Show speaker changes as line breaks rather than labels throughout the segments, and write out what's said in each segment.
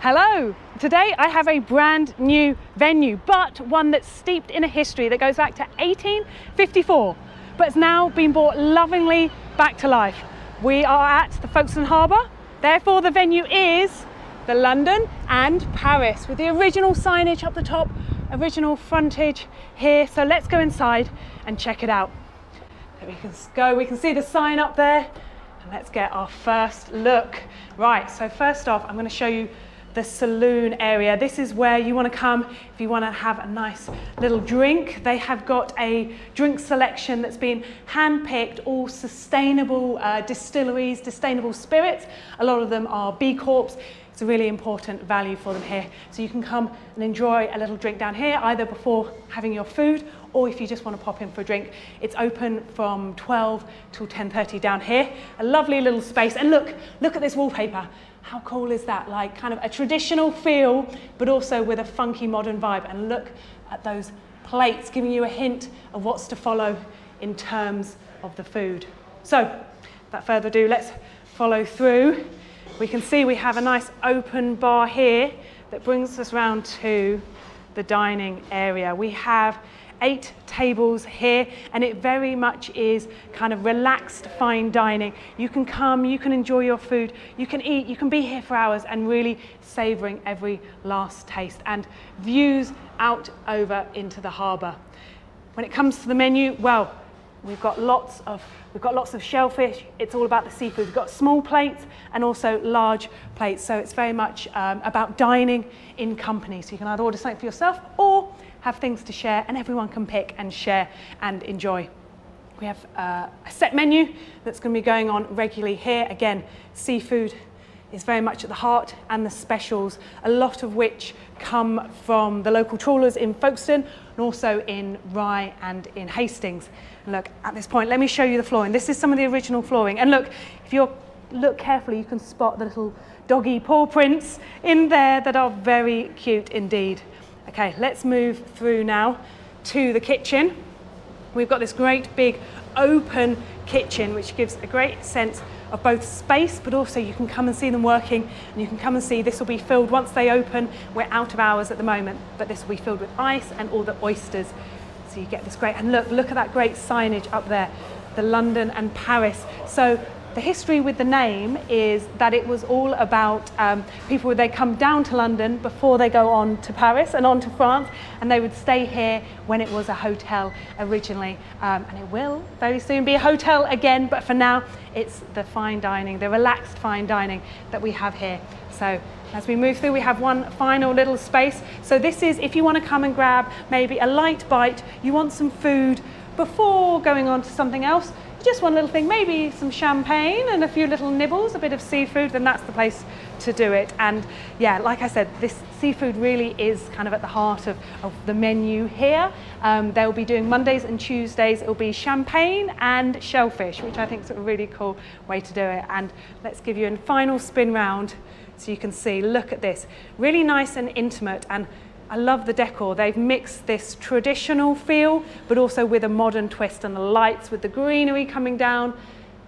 Hello! Today I have a brand new venue, but one that's steeped in a history that goes back to 1854, but it's now been brought lovingly back to life. We are at the Folkestone harbour, therefore the venue is the London and Paris, with the original signage up the top, original frontage here. So let's go inside and check it out. There we can see the sign up there, and let's get our first look. Right, so first off, I'm going to show you the saloon area. This is where you want to come if you want to have a nice little drink. They have got a drink selection that's been hand-picked, all sustainable distilleries, sustainable spirits. A lot of them are B Corps. It's a really important value for them here. So you can come and enjoy a little drink down here, either before having your food, or if you just want to pop in for a drink. It's open from 12 till 10:30 down here. A lovely little space. And look at this wallpaper. How cool is that? Like kind of a traditional feel, but also with a funky modern vibe. And look at those plates, giving you a hint of what's to follow in terms of the food. So, without further ado, let's follow through. We can see we have a nice open bar here that brings us round to the dining area. We have 8 tables here, and it very much is kind of relaxed fine dining. You can come, you can enjoy your food, you can eat, you can be here for hours and really savouring every last taste, and views out over into the harbour. When it comes to the menu, well, we've got lots of shellfish. It's all about the seafood. We've got small plates and also large plates, so it's very much about dining in company. So you can either order something for yourself or have things to share, and everyone can pick and share and enjoy. We have a set menu that's going to be going on regularly here. Again, seafood is very much at the heart, and the specials, a lot of which come from the local trawlers in Folkestone and also in Rye and in Hastings. And look, at this point, let me show you the flooring. This is some of the original flooring. And look, if you look carefully, you can spot the little doggy paw prints in there that are very cute indeed. Okay, let's move through now to the kitchen. We've got this great big open kitchen, which gives a great sense of both space, but also you can come and see them working, and you can come and see this will be filled once they open. We're out of hours at the moment, but this will be filled with ice and all the oysters. So you get this great, and look at that great signage up there, the London and Paris. So the history with the name is that it was all about people, they come down to London before they go on to Paris and on to France, and they would stay here when it was a hotel originally, and it will very soon be a hotel again, but for now it's the fine dining, the relaxed fine dining that we have here. So as we move through, we have one final little space. So this is if you want to come and grab maybe a light bite, you want some food before going on to something else, just one little thing, maybe some champagne and a few little nibbles, a bit of seafood, then that's the place to do it. And yeah, like I said, this seafood really is kind of at the heart of the menu here. They'll be doing Mondays and Tuesdays, it'll be champagne and shellfish, which I think is a really cool way to do it. And let's give you a final spin round so you can see, look at this, really nice and intimate. And I love the decor. They've mixed this traditional feel, but also with a modern twist, and the lights with the greenery coming down.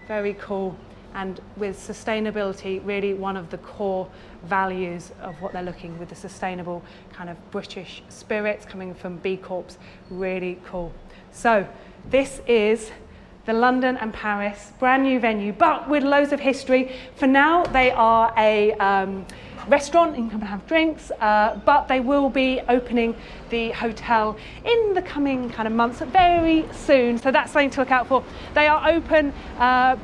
Very cool. And with sustainability, really one of the core values of what they're looking with, the sustainable kind of British spirits coming from B Corps. Really cool. So this is the London and Paris brand new venue, but with loads of history. For now, they are a restaurant, you can come and have drinks, but they will be opening the hotel in the coming kind of months, very soon, so that's something to look out for. They are open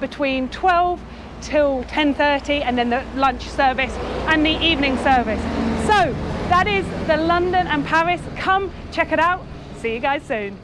between 12 till 10:30, and then the lunch service and the evening service. So that is the London and Paris. Come check it out. See you guys soon.